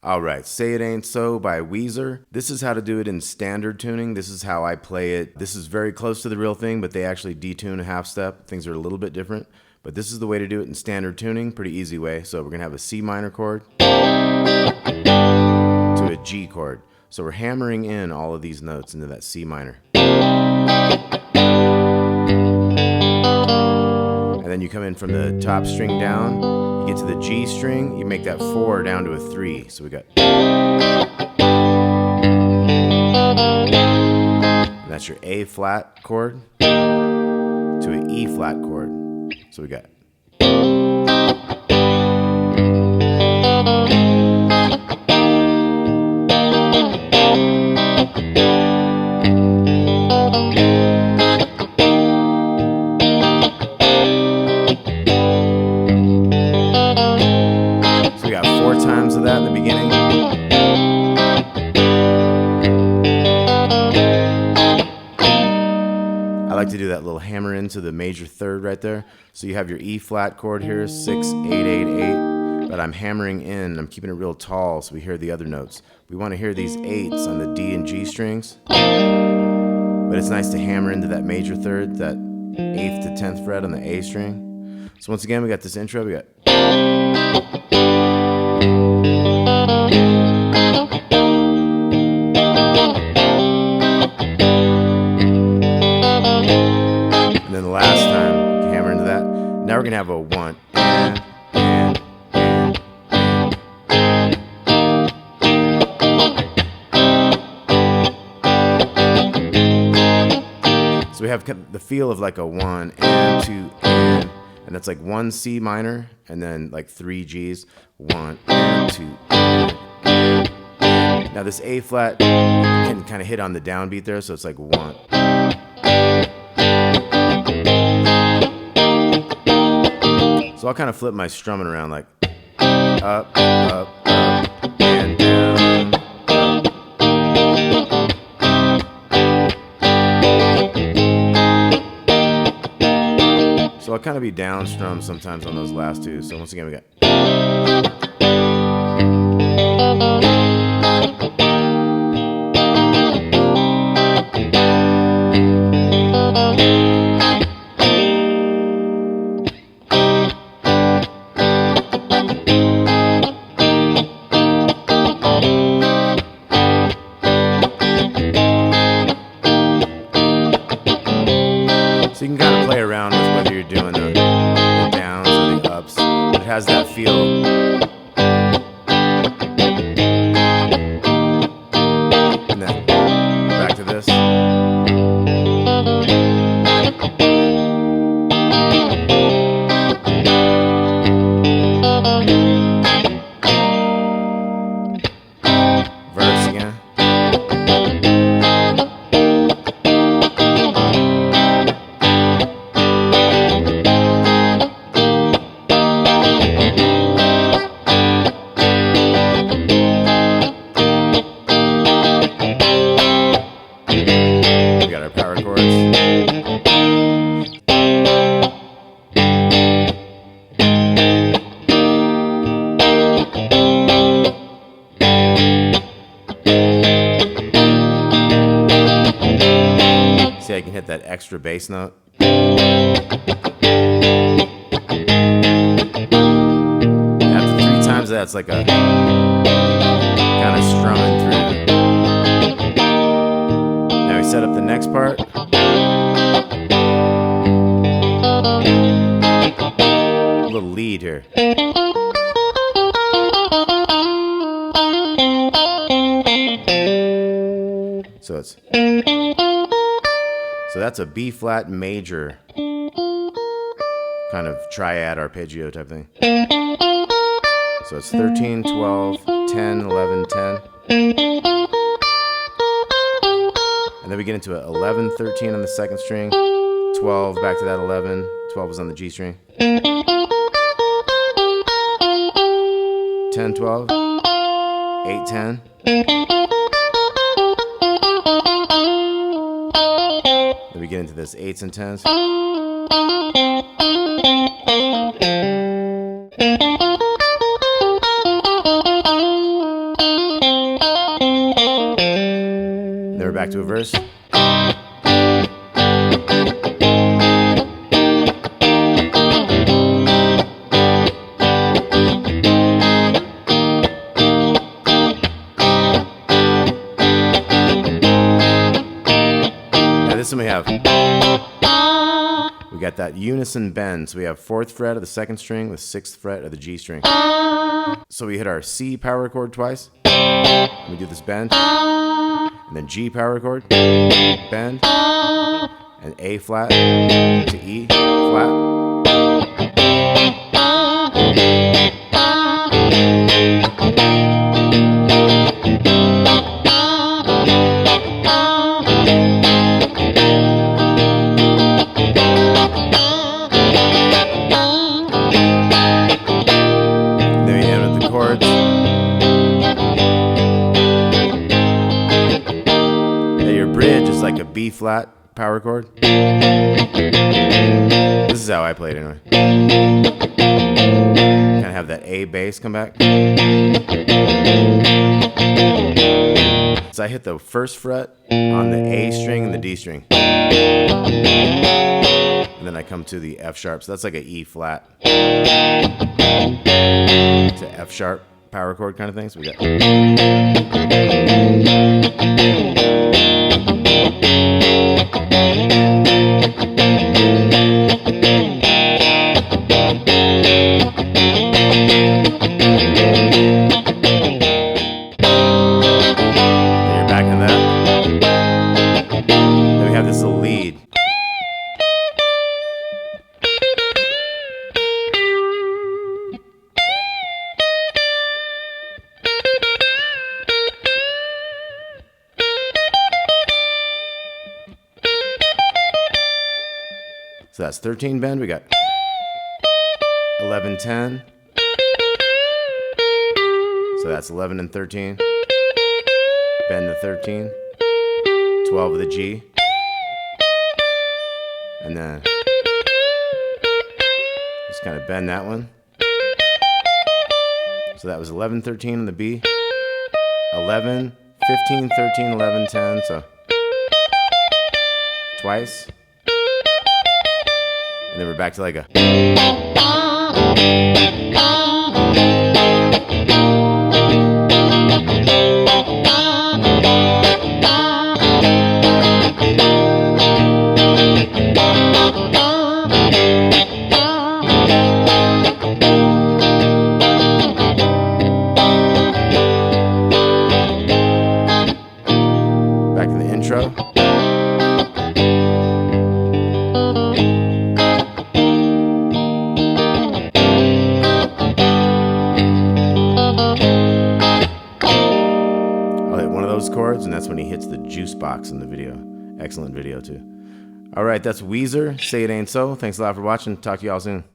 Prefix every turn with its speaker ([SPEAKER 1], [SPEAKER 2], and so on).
[SPEAKER 1] Alright, Say It Ain't So by Weezer. This is how to do it in standard tuning. This is how I play it. This is very close to the real thing, but they actually detune a half step. Things are a little bit different. But this is the way to do it in standard tuning. Pretty easy way. So we're going to have a C minor chord to a G chord. So we're hammering in all of these notes into that C minor. And then you come in from the top string down, you get to the G string, you make that 4 down to a 3. So we got, and that's your A flat chord to an E flat chord. So we got, times of that in the beginning. I like to do that little hammer into the major third right there. So you have your E flat chord here, 6, 8, 8, 8, but I'm hammering in, I'm keeping it real tall so we hear the other notes. We want to hear these 8s on the D and G strings, but it's nice to hammer into that major third, that 8th to 10th fret on the A string. So once again, we got this intro, we got, and then the last time, hammer into that. Now we're gonna have a 1 and. So we have the feel of like a 1 and 2 and that's like 1 C minor and then like 3 G's, 1 and 2 and. Now this A flat can kind of hit on the downbeat there, so it's like 1. So I'll kind of flip my strumming around like up, up, up, and down. So I'll kind of be down strummed sometimes on those last two. So once again, we got. So you can kind of play around with whether you're doing the downs or the ups, but it has that feel. And then back to this. Verse again. See, I can hit that extra bass note. After 3 times of that, it's like a kind of strumming through. Now we set up the next part. A little lead here. So it's. So that's a B flat major kind of triad arpeggio type thing. So it's 13, 12, 10, 11, 10. And then we get into a 11, 13 on the second string, 12 back to that 11, 12 is on the G string. 10, 12, 8, 10. Then we get into this 8s and 10s. to a verse. Now this one we have. We got that unison bend. So we have 4th fret of the 2nd string, the 6th fret of the G string. So we hit our C power chord twice. We do this bend. And then G power chord, bend. And A flat to E flat. Chords. Yeah, your bridge is like a B flat power chord. This is how I play it anyway. Kind of have that A bass come back. So I hit the 1st fret on the A string and the D string. And then I come to the F sharp. So that's like a E flat to F sharp power chord kind of thing. So we got. Then you're back in that. Then we have this little lead. So that's 13 bend. We got 11, 10. So that's 11 and 13. Bend the 13. 12 of the G. And then just kind of bend that one. So that was 11, 13 on the B. 11, 15, 13, 11, 10. So twice. And then we're back to like a. Back to the intro. Chords, and that's when he hits the juice box in the video. Excellent video too. All right, that's Weezer. Say It Ain't So. Thanks a lot for watching. Talk to y'all soon.